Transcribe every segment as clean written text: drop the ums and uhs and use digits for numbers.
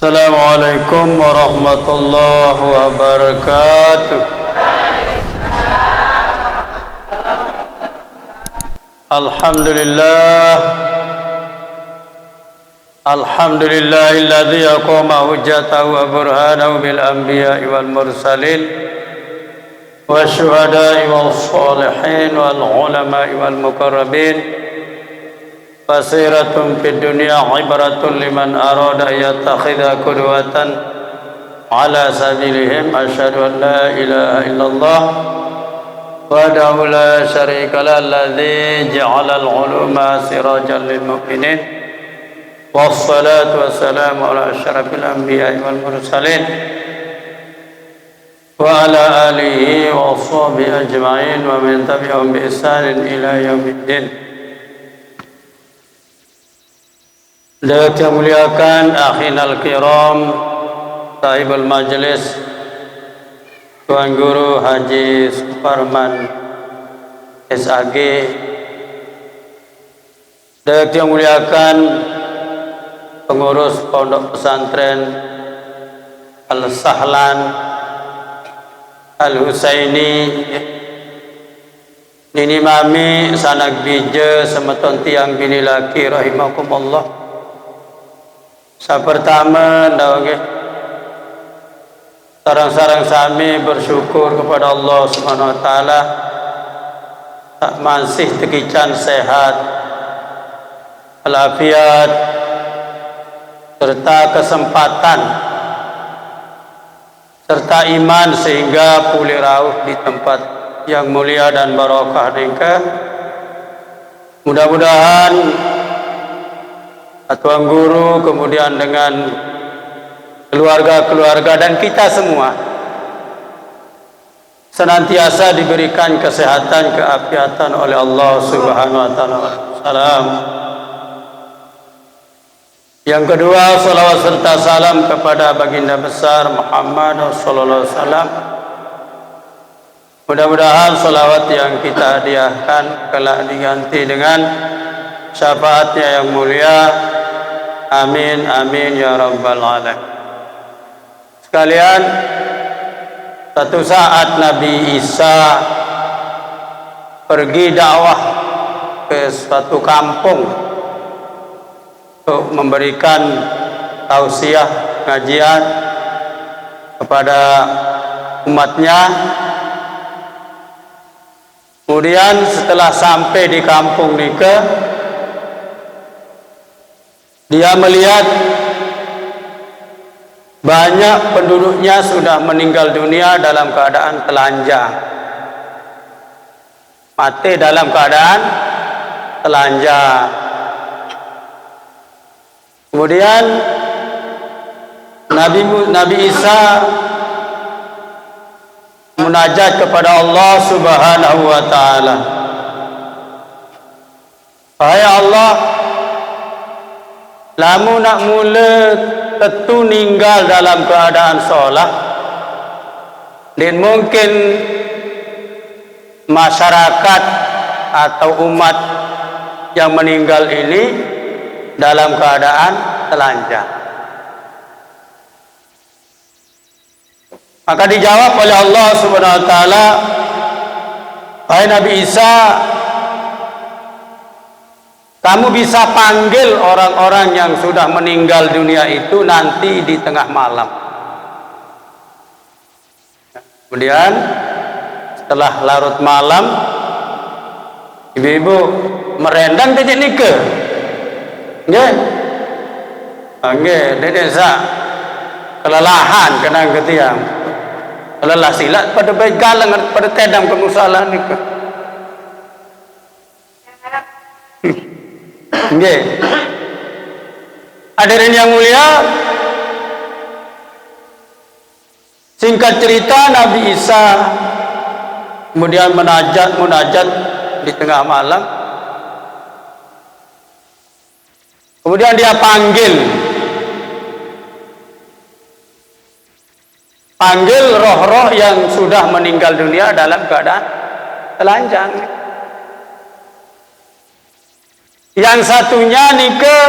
Assalamualaikum warahmatullahi wabarakatuh. Alhamdulillahilladzi aqama hujjatahu wa burhanahu bil anbiya'i wal mursalin wasyuhada'i was shalihin wal ulama'i wal muqarrabin. Fasiratun fid dunya ibratun liman arada yattakhidha qudwatan ala sabilihim. Asyhadu an la ilaha illallah wahdahu la syarika lahu alladzi ja'ala al-uluma sirajan lil mu'minin wassalatu wassalamu ala asyrafil anbiya'i wal mursalin wa ala alihi wa sahbihi ajma'in wa man tabi'ahum bi ihsanin ila yaumiddin. Yang muliakan akhinal kiram, sahibul majlis, Tuan Guru Haji Suparman SAG. Yang muliakan pengurus Pondok Pesantren Al-Sahlan Al-Husaini, Nini Mami sanak bija semeton tiang bini laki rahimakumullah. Pertama, sarang-sarang sami bersyukur kepada Allah Subhanahu wa taala tak masih tekican sehat, walafiat serta kesempatan serta iman sehingga pulih rauh di tempat yang mulia dan barokah nikah. Mudah-mudahan Tuan Guru kemudian dengan keluarga-keluarga dan kita semua senantiasa diberikan kesehatan, keafiatan oleh Allah Subhanahu wa taala. Salam. Yang kedua, salawat serta salam kepada baginda besar Muhammad sallallahu alaihi wasallam. Mudah-mudahan salawat yang kita hadiahkan kelak diganti dengan syafaatnya yang mulia. Amin amin ya rabbal alamin. Sekalian, satu saat Nabi Isa pergi dakwah ke suatu kampung untuk memberikan tausiah pengajian kepada umatnya. Kemudian setelah sampai di kampung Nika, dia melihat banyak penduduknya sudah meninggal dunia dalam keadaan telanjang, mati dalam keadaan telanjang. Kemudian Nabi Isa munajat kepada Allah Subhanahu wa taala, "Wahai Allah, lamu nak mula tentu ninggal dalam keadaan solat, dan mungkin masyarakat atau umat yang meninggal ini dalam keadaan telanjang." Maka dijawab oleh Allah Subhanahu wa taala, "Wahai Nabi Isa, kamu bisa panggil orang-orang yang sudah meninggal dunia itu nanti di tengah malam." Kemudian setelah larut malam, ibu-ibu merendang titik nika. Nggih. Nggih, desa kelelahan kena ketiang. Lelah silat pada baik galang pada tedam ke musalah nika. Nggih. Hadirin yang mulia, singkat cerita Nabi Isa kemudian munajat di tengah malam. Kemudian dia panggil roh-roh yang sudah meninggal dunia dalam keadaan telanjang. Yang satunya nika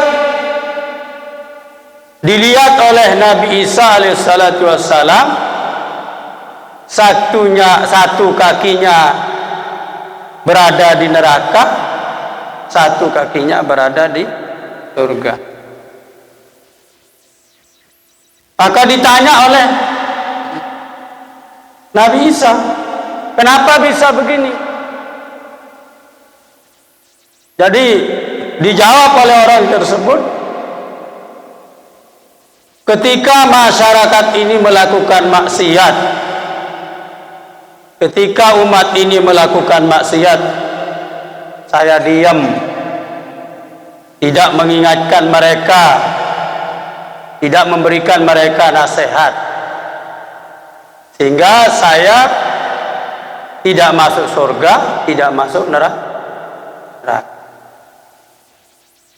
dilihat oleh Nabi Isa alaihissalatu wassalam, satu kakinya berada di neraka, satu kakinya berada di surga. Maka ditanya oleh Nabi Isa, kenapa bisa begini? Jadi dijawab oleh orang tersebut, ketika masyarakat ini melakukan maksiat, ketika umat ini melakukan maksiat, saya diam, tidak mengingatkan mereka, tidak memberikan mereka nasihat, sehingga saya tidak masuk surga, tidak masuk neraka.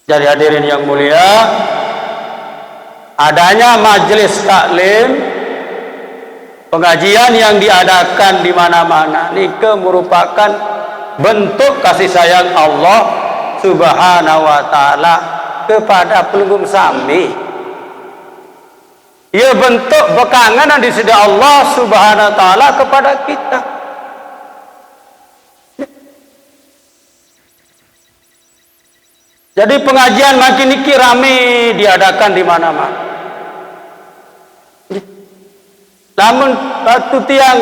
Jadi hadirin yang mulia, adanya majelis taklim, pengajian yang diadakan di mana-mana nike merupakan bentuk kasih sayang Allah Subhanahu wa taala kepada pelungguh sami. Ia bentuk bekangan di sisi Allah Subhanahu wa taala kepada kita. Jadi pengajian makin niki rame diadakan di mana-mana. Namun batu tiang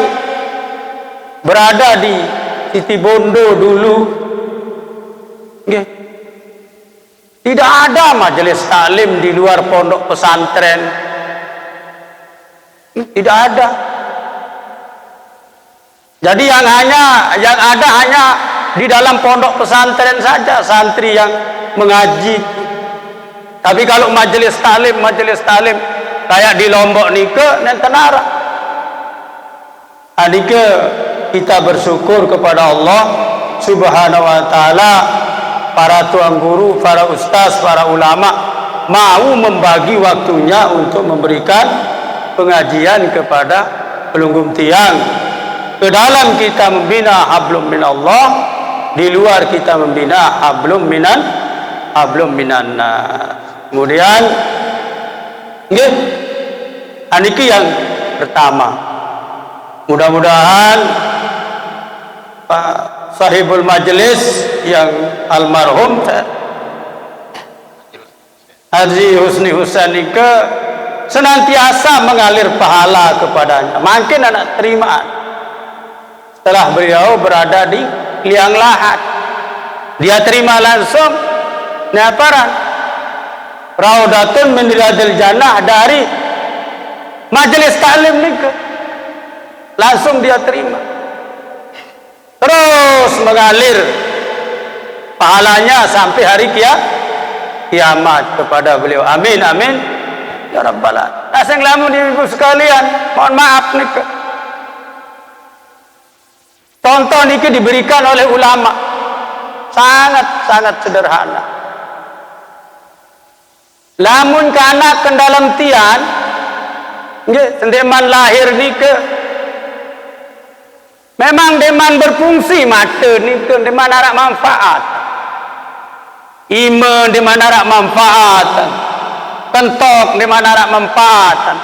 berada di Siti Bondo dulu, tidak ada majelis taklim di luar pondok pesantren, tidak ada. Jadi yang ada hanya di dalam pondok pesantren saja santri yang mengaji. Tapi kalau majelis taklim kayak di Lombok nike nenten arah. Adike kita bersyukur kepada Allah Subhanahu wa taala, para tuan guru, para ustaz, para ulama mau membagi waktunya untuk memberikan pengajian kepada pelunggung tiang. Ke dalam kita membina hablum minallah, di luar kita membina hablum minan nas. Kemudian nggih aniki yang pertama. Mudah-mudahan Pak sahibul majelis yang almarhum Haji Husni Husanika senantiasa mengalir pahala kepadanya, makin anak terimaan. Setelah beliau berada di liang lahat, dia terima langsung nyaparan Raudatun min Riyadil Jannah dari majelis taklim nika. Langsung dia terima, terus mengalir pahalanya sampai hari kiamat kepada beliau. Amin amin ya rabbal alamin. Asing lamun ibu sekalian, mohon maaf nih, contoh niki diberikan oleh ulama, sangat sederhana. Lamun kana kendalam tian nggih sendeman lahir nike memang deman berfungsi mata nike deman arak manfaat, iman deman arak manfaat, kentok deman arak manfaat,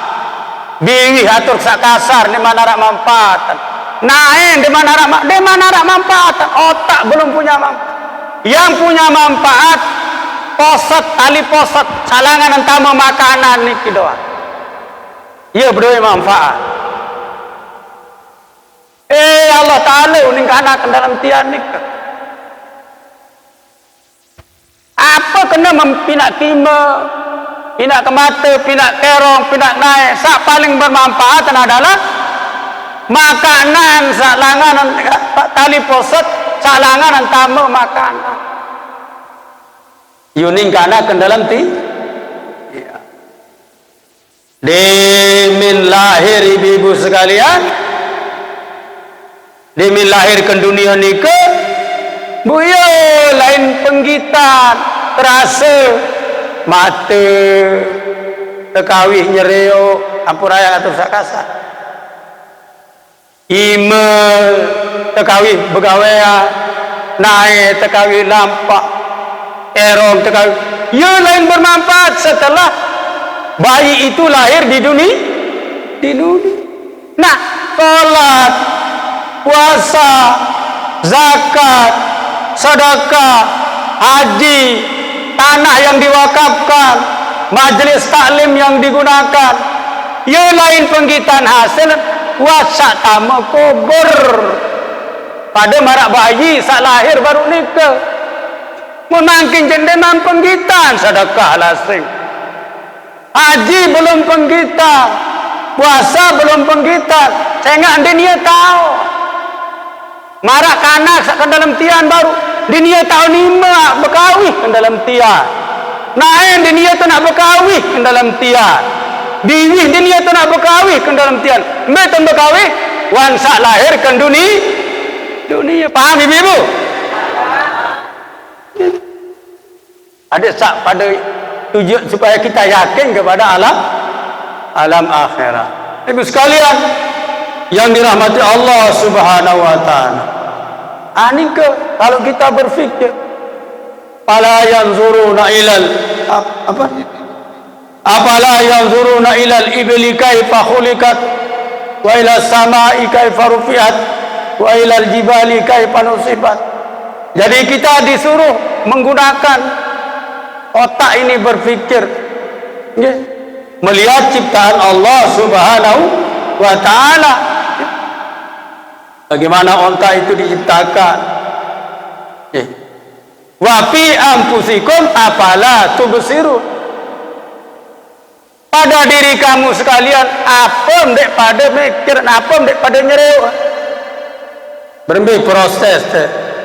biwih atur sakasar deman arak manfaat, naen deman arak manfaat, otak belum punya manfaat. Yang punya manfaat posat, tali posat, salangan entama makanan niki doang. Ia berdua manfaat. Allah Ta'ala uning kana ke dalam tian nika. Apa kena mempinak kima, pinak ke mata, pinak kerong, pinak naik. Sak paling bermanfaat adalah makanan, salangan tali posat, salangan entama makanan. Yuning kana ke dalam ti. Ya. Demin lahir ibu-ibu sekalian, demi lahir ke dunia nika buya lain penggitan terasa mata tekawih nyereo ampun raya atur sakasa ime tekawih begawean naik tekawih lampak erong tekawih ya lain bermanfaat setelah bayi itu lahir di dunia. Nah, sholat, puasa, zakat, sedekah, haji, tanah yang diwakafkan, majelis taklim yang digunakan, ya lain penggitan hasil wasak tama kubur. Pada marak bayi sak lahir baru nikah, memangkin jendeman penggitan sedekah lasing, haji belum penggitan, puasa belum penggitan, sehingga dia tahu marak kanak sak ke dalam tian baru dia tahu nima berkawih ke dalam tian, naik dia tu nak berkawih ke dalam tian, diwih dia tu nak berkawih ke dalam tian, betul berkawih wan sak lahir ke dunia. Paham ibu-ibu? Ada sak pada tujuan supaya kita yakin kepada alam akhirat. Ibu sekalian yang dirahmati Allah Subhanahu wa taala. Ini kalau kita berfikir fala yanzuruna ilal apa? Afala yanzuruna ilal ibli kaifa khuliqat wa ila samai kaifa rufi'at wa ilal jibali kaifa nusibat. Jadi kita disuruh menggunakan otak ini berfikir, ya, melihat ciptaan Allah Subhanahu wa taala. Bagaimana onta itu diciptakan? Ya. Wa fi anfusikum afala tubsirun. Pada diri kamu sekalian, apa ndek pada mikir, apa ndek pada nyerewa. Bermbi proses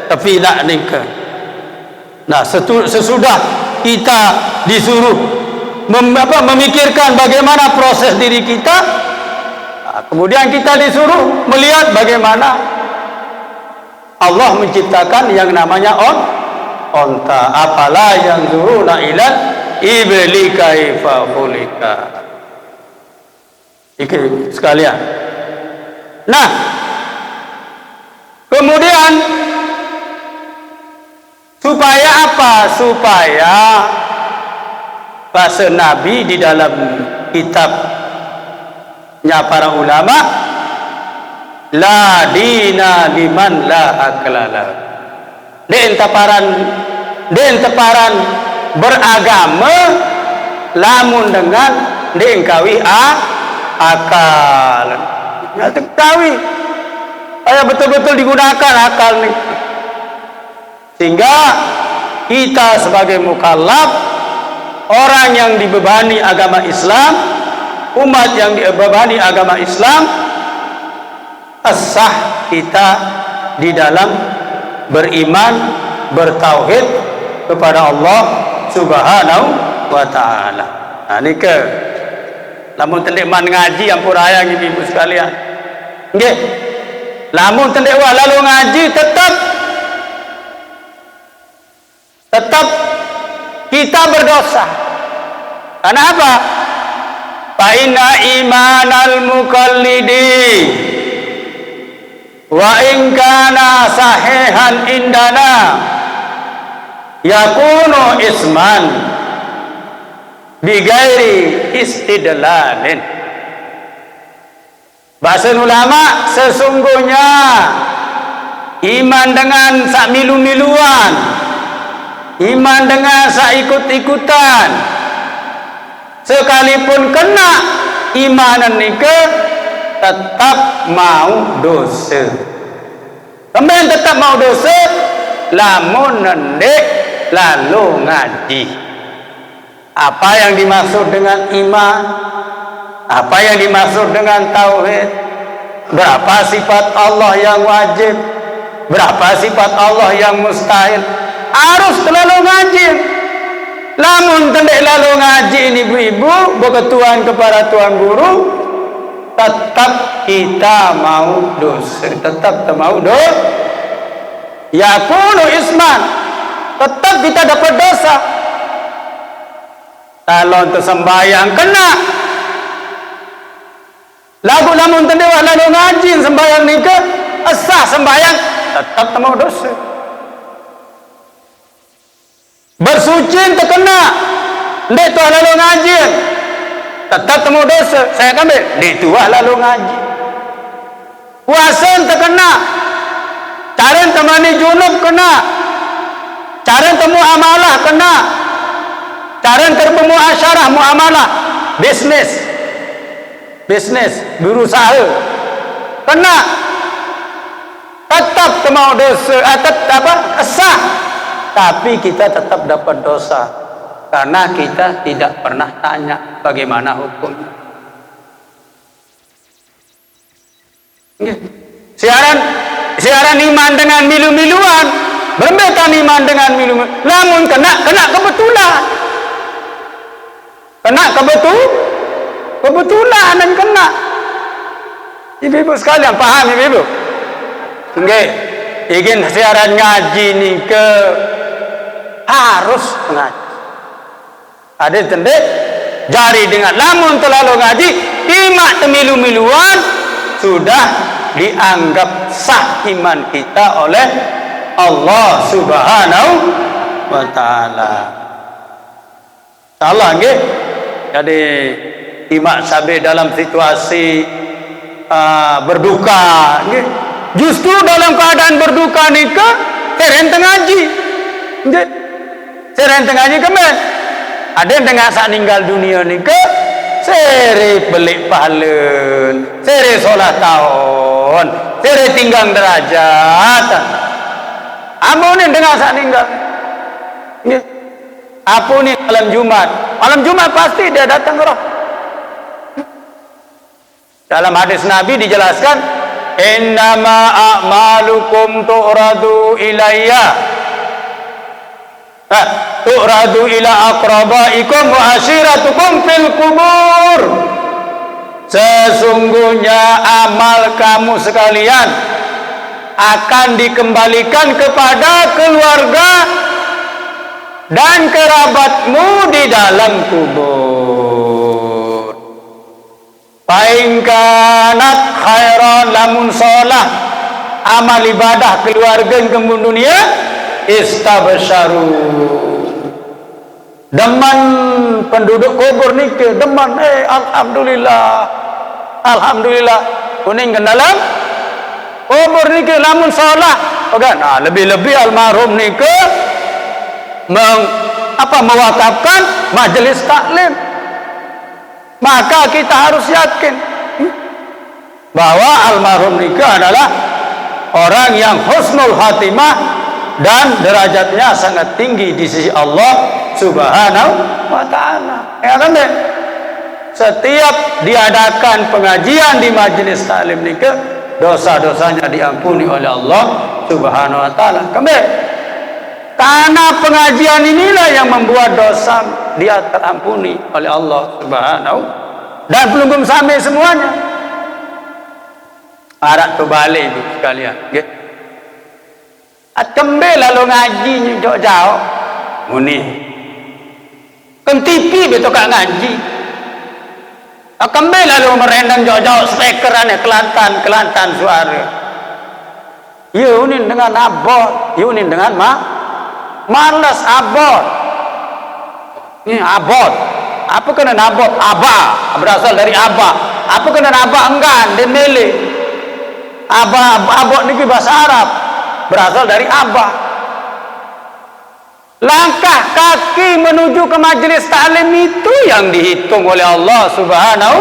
tapi nak nikah. Nah, sesudah kita disuruh memikirkan bagaimana proses diri kita, kemudian kita disuruh melihat bagaimana Allah menciptakan yang namanya onta. Apalah yang zuruna ilal ibli kaifa khuliqa. Iki sekalian. Nah, kemudian supaya apa? Supaya bahasa Nabi di dalam kitabnya para ulama, la dina liman la aklala. Den teparan beragama lamun dengan den kawi akal. Ya kawi. Supaya betul-betul digunakan akal nih. Sehingga kita sebagai mukallaf, orang yang dibebani agama Islam, umat yang dibebani agama Islam, sah kita di dalam beriman, bertauhid kepada Allah Subhanahu wa taala. Nah, ini ke lamun tendeman ngaji ampun ayang ibu sekalian. Nggih. Lamun tendewa lalu ngaji tetap kita berdosa. Kenapa? Fa inna imanal muqallidi wa in kana sahihan indana yakunu isman bigairi istidlalin. Bahasa ulama, sesungguhnya iman dengan sak milu-miluan, iman dengan sak ikut-ikutan, sekalipun kena imanan nikah tetap mau dosa. Kemudian tetap mau dosa lamun nendek lalu ngaji. Apa yang dimaksud dengan iman? Apa yang dimaksud dengan tauhid? Berapa sifat Allah yang wajib? Berapa sifat Allah yang mustahil? Harus terlalu ngaji. Lamun tendek lalu ngaji ini ibu-ibu, berketuan kepada tuan guru, tetap kita mau dosa, tetap mau dosa. Yakunu isman, tetap kita dapat dosa. Kalau untuk sembahyang kena. Lagu lamun tendewa lalu ngaji sembahyang nikah, sah sembahyang tetap mau dosa. Bersuci terkena, ndek tu lalu ngaji, tetap temu dosa. Saya ambil dituah lalu ngaji. Puasa terkena, cara temani junub kena, cara temu amalah kena, cara terpemu asyarah muamalah, bisnis, berusaha kena, tetap temu dosa, tetap sah, tapi kita tetap dapat dosa karena kita tidak pernah tanya bagaimana hukumnya. Siaran iman dengan milu-miluan, berbeda iman dengan milu-miluan. Namun kena kebetulan, kebetulan dan kena. Ibu-ibu sekalian paham ibu-ibu? Nggih, ingin siaran ngaji ni ke harus ngaji. Ada tendek jari dengan lamun terlalu ngaji, imak temilu-miluan sudah dianggap sah iman kita oleh Allah Subhanahu wa taala. Salah nggih. Jadi imak sabe dalam situasi berduka nggih. Justru dalam keadaan berduka nika serenteng ngaji. Nggih. Serenteng ngaji kemen. Ada yang tengah sak ninggal dunia nika seri belik pahalun, seri solat tahun, seri tinggal derajat. Ampun ni dengar saat tinggal. Ni, apa ni malam Jumat? Malam Jumat pasti dia datang ke roh. Dalam hadis Nabi dijelaskan, innama a'malukum tu'radu ilayya. Tu'radu ila aqrabaikum wa ashiratukum fil kubur. Sesungguhnya amal kamu sekalian akan dikembalikan kepada keluarga dan kerabatmu di dalam kubur. Paingkanat khairan lamun sholah amal ibadah keluarga kemun dunia istabsyaru. Deman penduduk kubur ni ke deman alhamdulillah kuning ke dalam kubur ni ke lamun salah kan lebih-lebih almarhum ni ke mewakafkan majelis taklim, maka kita harus yakin bahwa almarhum ni ke adalah orang yang husnul khatimah dan derajatnya sangat tinggi di sisi Allah Subhanahu wa taala. Ya kan deh? Setiap diadakan pengajian di majelis taklim ni ke dosa-dosanya diampuni oleh Allah Subhanahu wa taala. Kembali. Karena pengajian inilah yang membuat dosa dia terampuni oleh Allah Subhanahu dan belum sampai semuanya. Arak tu balik itu sekalian. Okay? Kembali lalu ngaji jauh-jauh. Muni. Kan TV betul kak ngaji. Kembali lalu merendang jauh-jauh speaker aneh Kelantan suara. Yunin dengan abot, yunin dengan malas abot. Ini abot. Apa kena abot? Aba berasal dari aba. Apa kena aba enggan dan mele. Abot ni bahasa Arab. Berasal dari abah. Langkah kaki menuju ke majelis taklim itu yang dihitung oleh Allah Subhanahu.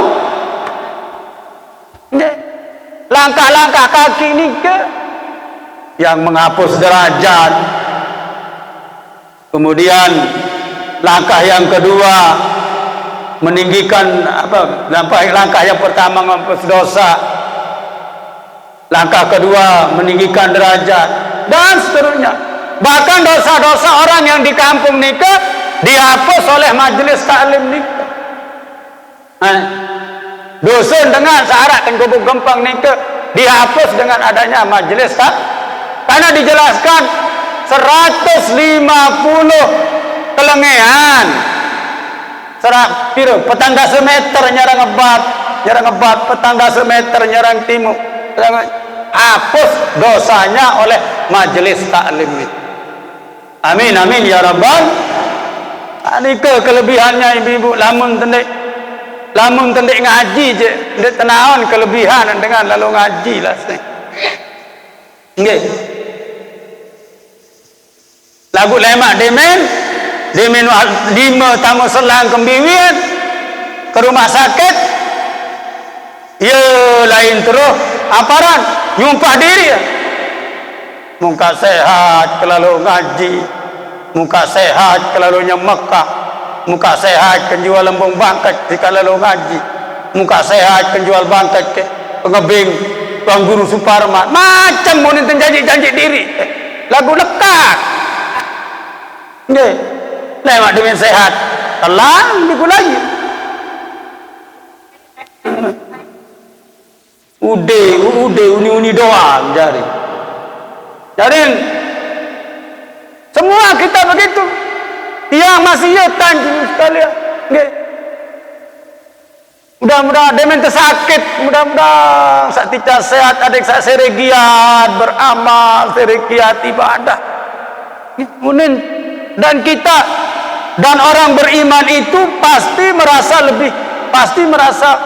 Langkah-langkah kaki ini ke yang menghapus derajat. Kemudian langkah yang kedua meninggikan langkah yang pertama menghapus dosa. Langkah kedua meninggikan derajat dan seterusnya. Bahkan dosa-dosa orang yang di kampung nikah dihapus oleh majelis taklim nikah. Dusun dengan syarat kan gubuk gempang nikah dihapus dengan adanya majelis tak. Karena dijelaskan 150 kelengean. Petangga semeter nyerang ngebat, petangga semeter nyerang timur. Hapus dosanya oleh majelis taklim itu. Amin amin ya rabbal. Ini kelebihannya ibu-ibu lamun tendek lamun tendek ngaji je ndek tenaon kelebihan dengan lalu ngaji lah sih. Nggih. Lagu lemak demen 5 tamu selang kembiwin ke rumah sakit. Ya lain terus aparan nyumpah diri ya. Muka sehat kelalu ngaji, muka sehat kelalunya Mekah, muka sehat kenjual lembung bangkat jika lalu ngaji, muka sehat kenjual bangkat ke pengebing Tuan Guru Suparman, macam mau nenten janji diri lagu lekat nggih lemak dengan sehat telang digulai ude uni doang jadi semua kita begitu yang masih yetan sekalian nggih mudah-mudahan demen tersakit mudah-mudahan sak tica sehat adik sak seregiat beramal seregiat ibadah munin dan kita dan orang beriman itu pasti merasa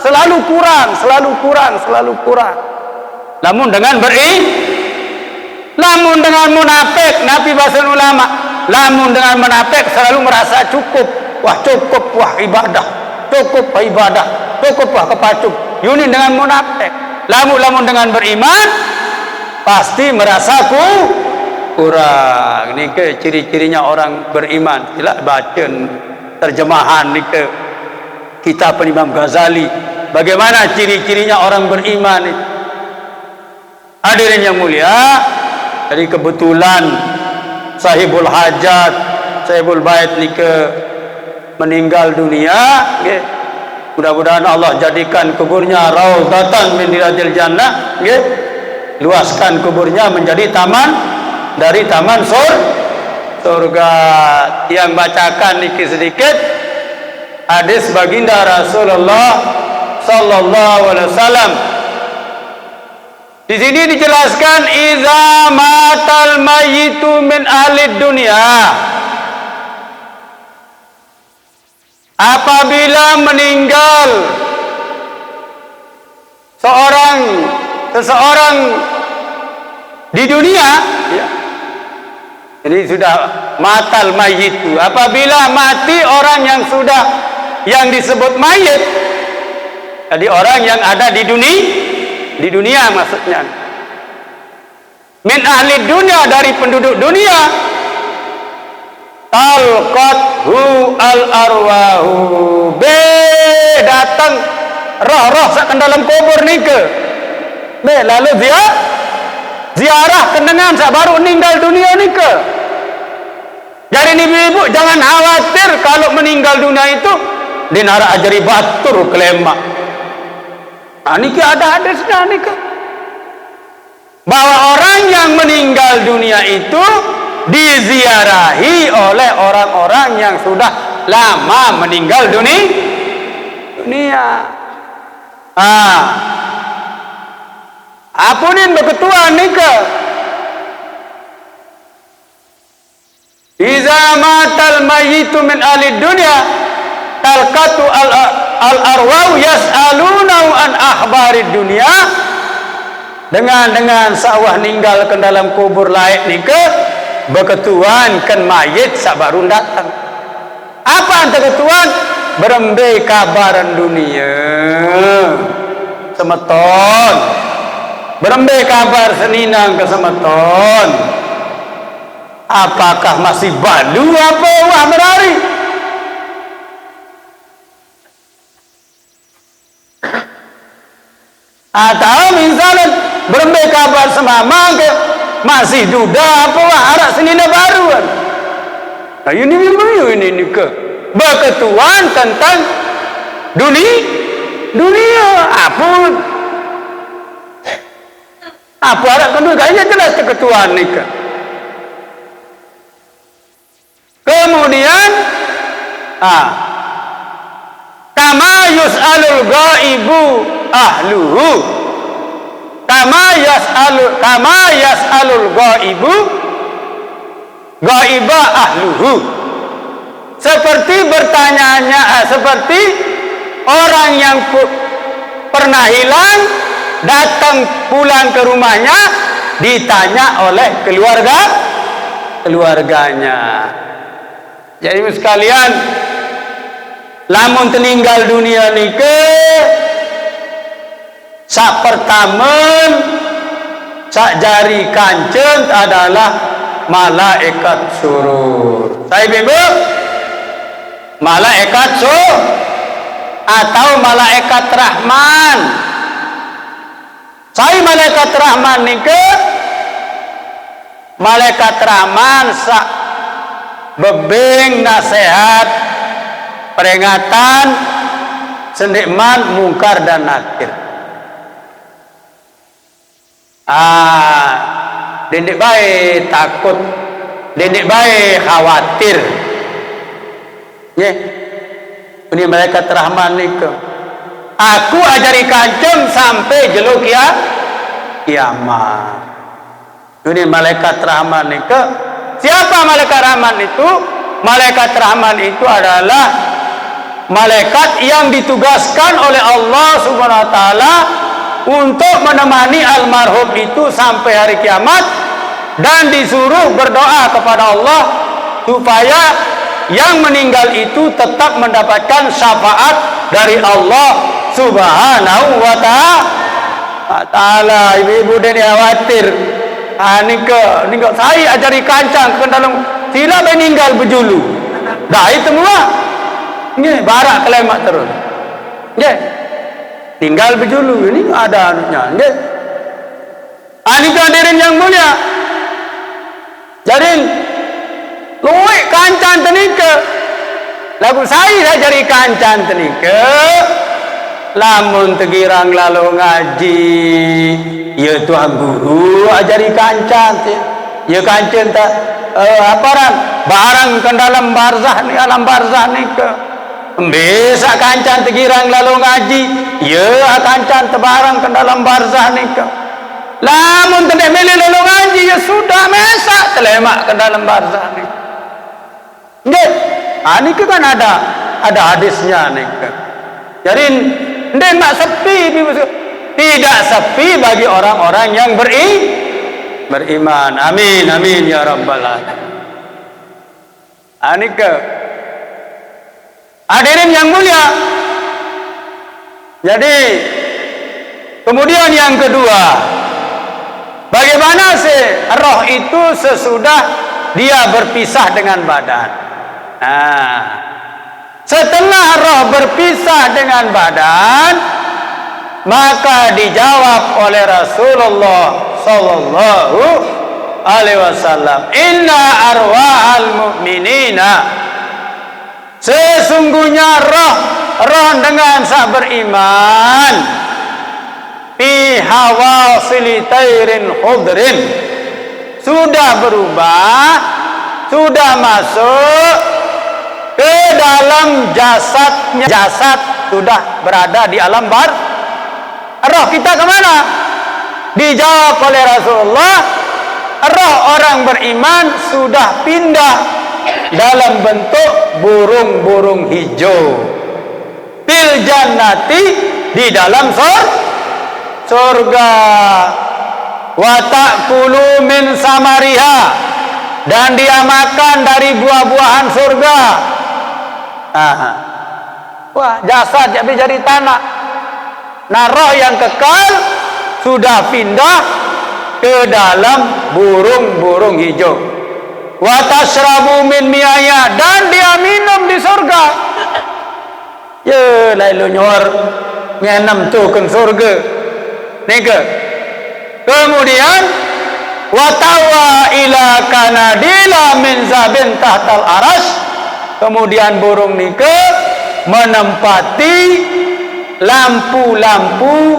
selalu kurang namun dengan munafik nabi bahasa ulama lamun dengan munafik selalu merasa cukup wah ibadah cukup wah kepacup yuni dengan munafik lamun dengan beriman pasti merasa kurang. Ini ke ciri-cirinya orang beriman. Sila baca terjemahan ni ke kitab Imam Ghazali. Bagaimana ciri-cirinya orang beriman itu? Hadirin yang mulia, dari kebetulan sahibul hajat, sahibul bait ni ke meninggal dunia, okay. Mudah-mudahan Allah jadikan kuburnya raudhatan min riyadil jannah, okay. Luaskan kuburnya menjadi taman dari taman surga. Yang bacakan niki sedikit hadis baginda Rasulullah sallallahu alaihi wasallam. Di sini dijelaskan iza matal mayyitu min ahli dunia, apabila meninggal seseorang di dunia ya. Jadi sudah matal mayyitu, apabila mati orang yang disebut mayit, jadi orang yang ada di dunia maksudnya, min ahli dunia, dari penduduk dunia, talqathu al arwahu, datang roh-roh sakan dalam kubur nike, lalu ziarah kenangan sak baru meninggal dunia nike. Jadi ibu-ibu jangan khawatir kalau meninggal dunia itu dinara ajari batur kelemak. Nah, niki ada hadisnya nike, bahwa orang yang meninggal dunia itu diziarahi oleh orang-orang yang sudah lama meninggal dunia. Apunin beketuan nika. Iza matal mayyitu min ahli dunya talqatu al arwahu yas'alunau an akhbarid dunya. Dengan sawah ninggal ke dalam kubur laik nika beketuan kan mayit sabarun datang. Apa anta ketuan? Berembe kabaran dunia. Semeton. Berembe kabar seninang ke semeton. Apakah masih balu apa wah berari? Atau misalnya berembe kabar semamang ke masih duda apa wah arak senina baruan. Nah ini ke berketuan tentang dunia apa arak kedua kayaknya jelas keketuan nikah. Kemudian kama yus'alul ghaibu ahluhu, kama yas'alul ghaibu ghaibah ahluhu, seperti bertanyanya seperti orang yang pernah hilang datang pulang ke rumahnya, ditanya oleh keluarganya. Jadi sekalian, lamun meninggal dunia nike sak pertamen sak jari kancen adalah malaikat surur. Saya ibu, malaikat surur atau malaikat rahman. Saya malaikat rahman nike, malaikat rahman sak bebeng nasihat peringatan sendikman mungkar dan nakir. Dendik baik takut, dendik baik khawatir. Ye, ini malaikat rahman nike. Aku ajari kancem sampai jeluk ya kiamat. Ini malaikat rahman nike. Siapa malaikat rahman itu? Malaikat rahman itu adalah malaikat yang ditugaskan oleh Allah Subhanahu wa taala untuk menemani almarhum itu sampai hari kiamat dan disuruh berdoa kepada Allah supaya yang meninggal itu tetap mendapatkan syafaat dari Allah Subhanahu wa taala. Ibu-ibu dan khawatir. Ninggal saya ajari kancang ke dalam tidak meninggal berjulu. Dah itu semua. Nggih, barak kelemak terus. Nggih. Tinggal berjulu ini ada anunya. Nggih. Anika hadirin yang mulia. Jadi luwih kancan tenika. Lagu saya ajari kancan tenika. Lamun tegirang lalu ngaji, ya tuan guru ajari kancan, ya kancan tak barang ke dalam barzah ni, alam barzah ni ke bisa kancan tegirang lalu ngaji, ya kancan tebarang ke dalam barzah ni ke. Lamun tidak milih lalu ngaji, ya sudah mesak telemak ke dalam barzah ni. Ini kan ada hadisnya ni ke. Jadi tidak sepi, tidak sepi bagi orang-orang yang beriman. Amin, amin ya rabbal alamin. Anika hadirin yang mulia. Jadi kemudian yang kedua, bagaimana sih roh itu sesudah dia berpisah dengan badan? Setelah roh berpisah dengan badan, maka dijawab oleh Rasulullah sallallahu alaihi wasallam, inna arwahal mu'minina, sesungguhnya roh dengan sak beriman, fi hawasili tairin khudrin, sudah berubah, sudah masuk ke dalam jasadnya. Jasad sudah berada di alam bar. Roh kita kemana? Dijawab oleh Rasulullah, roh orang beriman sudah pindah dalam bentuk burung-burung hijau. Fil jannati, di dalam surga. Wa ta'kulu min samariha, dan dia makan dari buah-buahan surga. Wah, jasad jadi tanah. Nah, roh yang kekal sudah pindah ke dalam burung-burung hijau. Wa tashrabu min miyaya, dan dia minum di surga. Ya, lalu nyor ngenam tu ke surga. Nika. Kemudian wa tawa ila kanadila min zabin tahtal arash, kemudian burung nika menempati lampu-lampu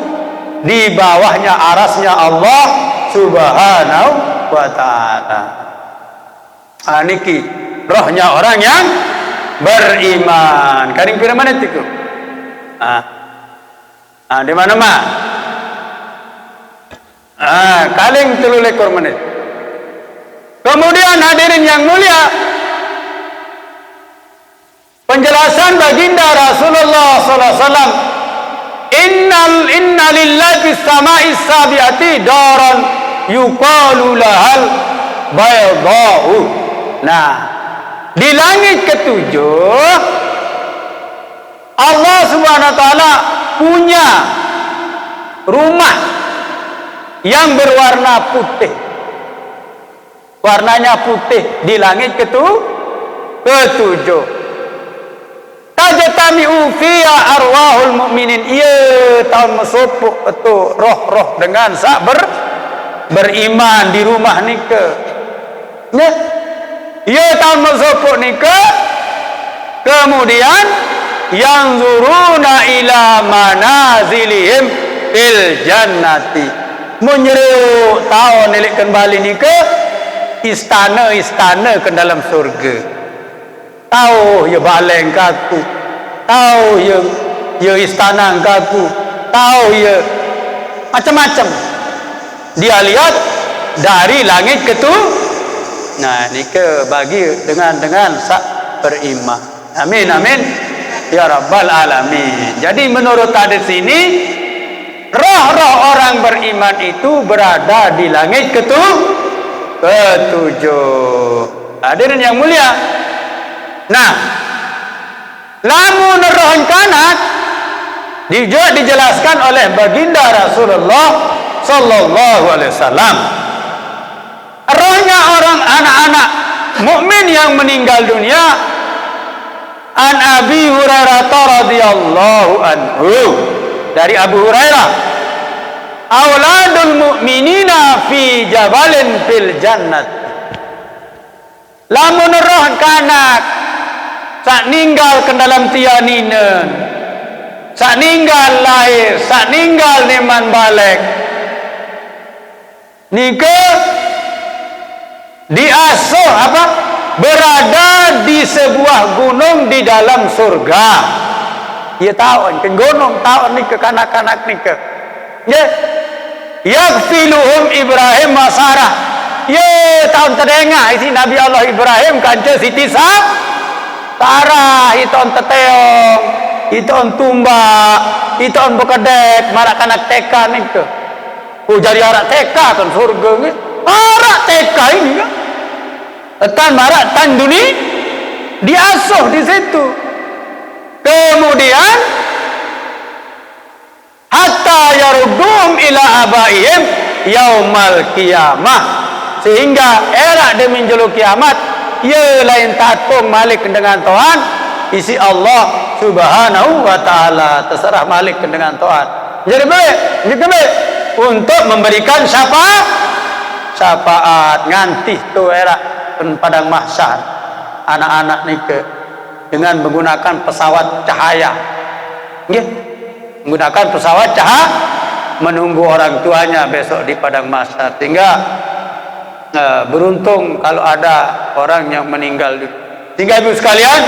di bawahnya arasnya Allah Subhanahu wa ta'ala. Niki rohnya orang yang beriman. Karing pira menit itu? Di mana mah? Kaling 3 menit. Kemudian hadirin yang mulia, penjelasan baginda Rasulullah sallallahu alaihi wasallam, inna lillahi samai sabiati daran yuqalu lahal baydha'u. Nah, di langit ketujuh Allah Subhanahu wa taala punya rumah yang berwarna putih. Warnanya putih di langit ketujuh. Tajtami'u fiha arwahul mu'minin. Ia tahun mesopuk itu roh-roh dengan sak beriman di rumah nika. Ya. Ia tahun mesopuk nika. Kemudian yang zuruna ila manazilihim fil jannati. Menyeru tahun nelik kembali nika istana-istana ke dalam surga. Tahu ya baleng kaku, tahu ya istana kaku, tahu ya macam-macam. Dia lihat dari langit Nah, ni ke bagi dengan sak beriman. Amin amin ya rabbal alamin. Jadi menurut hadis ini, roh-roh orang beriman itu berada di langit ketujuh. Hadirin yang mulia. Nah, lamun roh kanak juga dijelaskan oleh baginda Rasulullah sallallahu alaihi wasallam. Rohnya orang anak-anak mukmin yang meninggal dunia. An Abi Hurairah radhiyallahu anhu, dari Abu Hurairah, auladul mu'minina fi jabalin fil jannat. Lamun roh kanak sak ninggal ke dalam tianinen, sak ninggal lahir, sak ninggal neman balik, nika diasuh apa? Berada di sebuah gunung di dalam surga. Ia tahu kan gunung, tahu nika kanak-kanak nika. Ya, yakfiluhum Ibrahim wa Sarah. Ya, tahun terdengar isi Nabi Allah Ibrahim kanca Siti Sarah, itu on teteong, itu on tumbak, itu on bekedek, marak kanak TK ni ke. Jadi arak TK kan surga ni. Arak TK ini kan. Tan marak tan dunia diasuh di situ. Kemudian hatta yarudum ila abaihim yaumal qiyamah, sehingga era demi jelu kiamat ia lain tatung malik dengan Tuhan isi Allah subhanahu wa ta'ala, terserah malik dengan Tuhan. Jadi baik untuk memberikan syafaat nganti tu era padang mahsyar anak-anak nike dengan menggunakan pesawat cahaya. Nggih, menggunakan pesawat cahaya menunggu orang tuanya besok di padang mahsyar. Sehingga beruntung kalau ada orang yang meninggal. Sehingga ibu sekalian,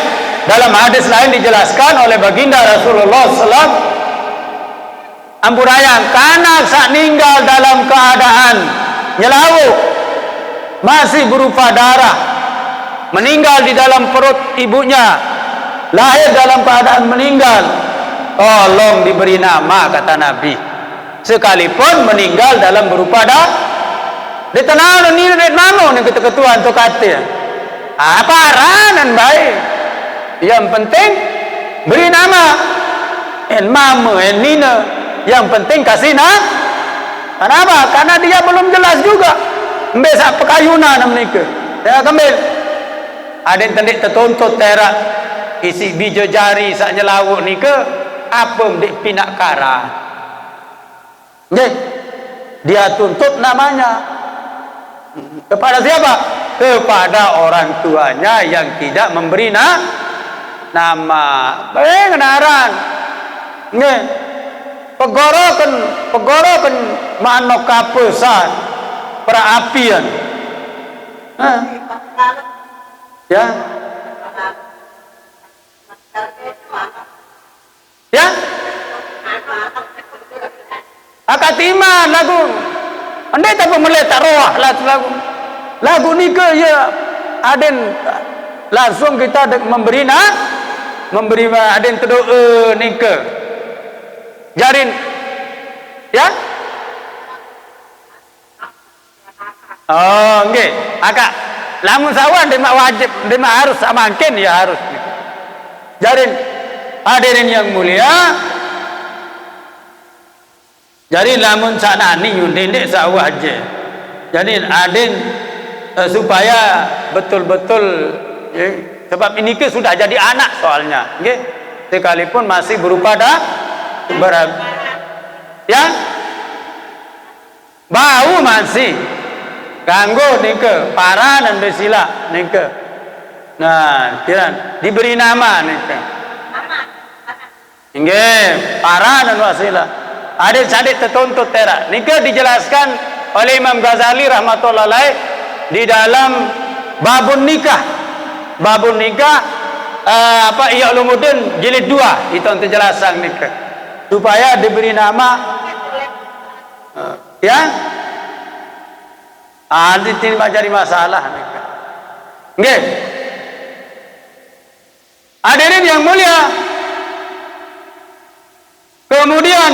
dalam hadis lain dijelaskan oleh baginda Rasulullah SAW, ampurayang kanak sak ninggal dalam keadaan nyelawu, masih berupa darah, meninggal di dalam perut ibunya, lahir dalam keadaan meninggal, tolong diberi nama kata Nabi, sekalipun meninggal dalam berupa darah. Dia tenang ni nano ni ketua untuk kata. Apa aranan baik? Yang penting beri nama. En mama, en nina. Yang penting kasih nama. Kenapa? Karena dia belum jelas juga. Mbesa pekayunan mereka. Ya kembali. Ada yang tendik tertuntut terak isi bijo jari sak nyelawuk ni ke apa mendik pinak kara. Dia tuntut namanya. Kepada siapa? Kepada orang tuanya yang tidak memberi nama. Kenaran. Nggih. Pegorokan manok kapesan peraapian. Ya. Ya. Akatima lagu. Andai tak meletak roh lagu ni ke ya aden langsung kita memberi memberi aden doa nikah. Jarin ya? Oh, nggih. Akak lamun sawan demak wajib, demak harus samakin ya harus. Jarin hadirin yang mulia. Jadi lamun saknani nyundindek sawah aja. Jadi aden supaya betul-betul ya, sebab ini ke sudah jadi anak soalnya, nggih. Sekalipun masih berupa ya bau masih kanggo nike para dan besila nike. Nah, kira diberi nama nike. Nggih, para dan wasila. Adik-adik tertuntut terak. Nike dijelaskan oleh Imam Ghazali rahmatullah alaih di dalam babun nikah. Babun nikah Ihya Ulumuddin jilid 2 itu untuk jelasan nikah. Supaya diberi nama ya. Tidak jadi masalah nikah. Nggih. Hadirin yang mulia. Kemudian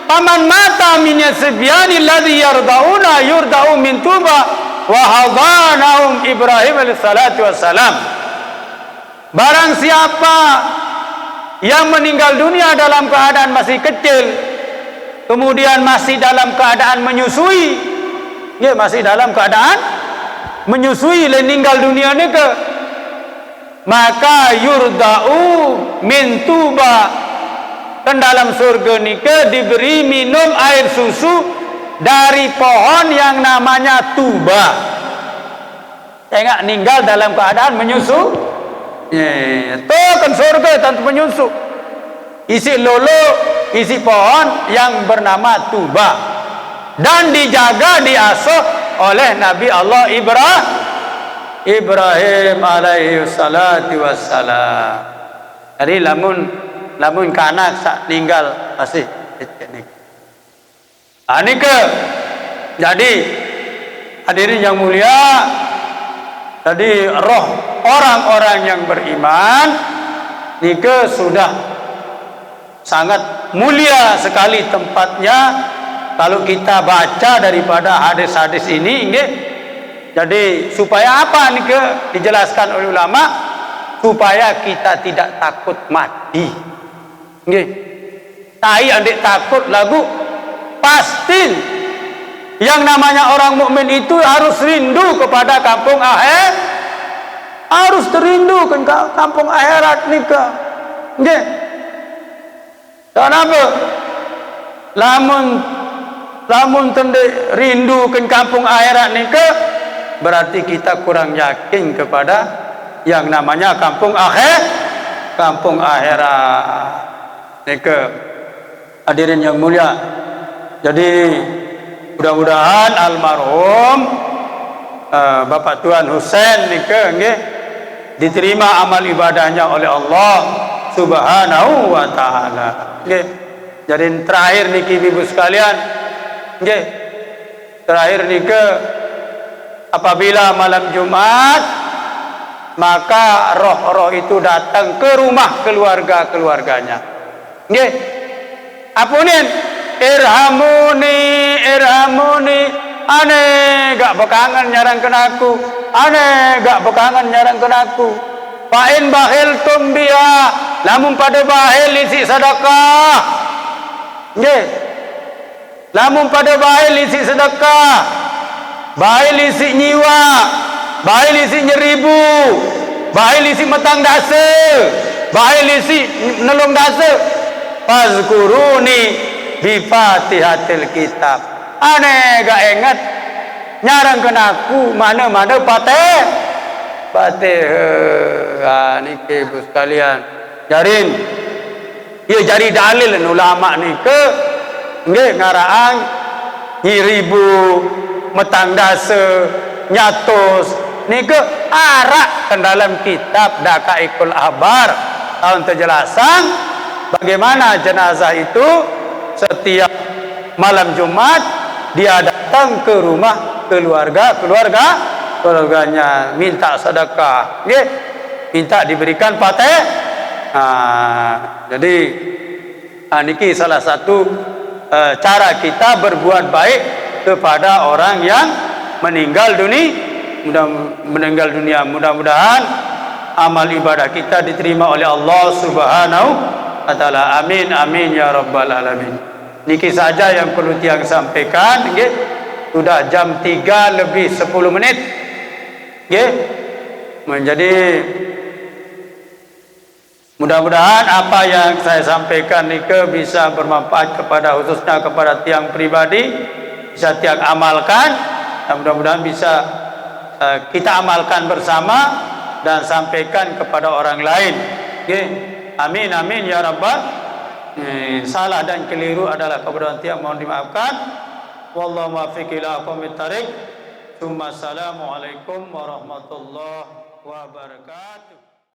paman mata min yasbiyani alladhi yarda'una yurda'u min tuba wa hadanahum Ibrahim alaihi salatu wassalam. Barang siapa yang meninggal dunia dalam keadaan masih kecil, kemudian masih dalam keadaan menyusui, ya masih dalam keadaan menyusui meninggal dunia ni ke, maka yurda'u min tuba, dan dalam surga nikah diberi minum air susu dari pohon yang namanya tuba. Tengok meninggal dalam keadaan menyusu. Itu kan surga tentu menyusu. Isi lolo, isi pohon yang bernama tuba. Dan dijaga, diasuh oleh Nabi Allah Ibrahim alaihi salatu wassalam. Jadi lamun kanak sak tinggal masih ke. Jadi hadirin yang mulia, tadi roh orang-orang yang beriman nikah sudah sangat mulia sekali tempatnya. Kalau kita baca daripada hadis-hadis ini, jadi supaya apa nikah dijelaskan oleh ulama, supaya kita tidak takut mati. Nggih. Tai adik takut lagu pasti yang namanya orang mukmin itu harus rindu kepada kampung akhirat. Harus terindu ke kampung akhirat nikah. Nggih. Kenapa? Lamun tende rindu ke kampung akhirat nikah, berarti kita kurang yakin kepada yang namanya kampung akhirat. Nikah. Hadirin yang mulia. Jadi mudah-mudahan almarhum Bapak Tuan Husain nikah nggih diterima amal ibadahnya oleh Allah Subhanahu wa taala. Nggih. Jadi terakhir niki Ibu sekalian, nggih. Terakhir nikah apabila malam Jumat, maka roh-roh itu datang ke rumah keluarga-keluarganya. Nggih. Apunin, irhamuni, aneh gak bekangan nyarangkan aku, aneh gak bekangan nyarangkan aku. Fa'in bakhiltum biha, lamun pada bakhil isi sedekah. Nggih. Lamun pada bakhil isi sedekah, bakhil isi nyiwa, bakhil isi nyeribu, bakhil isi metang dasa, bakhil isi nelung dasa. Fazkuruni bi Fatihatil kitab. Aneh gak ingat nyarangkan aku mana-mana Fatihah. Niki Ibu sekalian, jarin ya jadi dalil ulama nike nggih ngaraan nyiribu metang dasa nyatos nike arak ke dalam kitab Daqaiqul Ahbar tahun terjelasan bagaimana jenazah itu setiap malam Jumat dia datang ke rumah keluarganya minta sedekah, minta diberikan Jadi niki salah satu cara kita berbuat baik kepada orang yang meninggal dunia. Mudah-mudahan amal ibadah kita diterima oleh Allah Subhanahu wa taala. Amin amin ya rabbal alamin. Niki saja yang perlu tiang sampaikan nggih. Sudah jam 3 lebih 10 menit. Nggih. Menjadi mudah-mudahan apa yang saya sampaikan niki bisa bermanfaat khususnya kepada tiang pribadi, bisa tiang amalkan, dan mudah-mudahan bisa kita amalkan bersama dan sampaikan kepada orang lain. Okay. Amin amin ya rabbal. Salah dan keliru adalah kebenaran tiang, mohon dimaafkan. Wallahu muwaffiq ila aqwamit thariq. Assalamualaikum warahmatullahi wabarakatuh.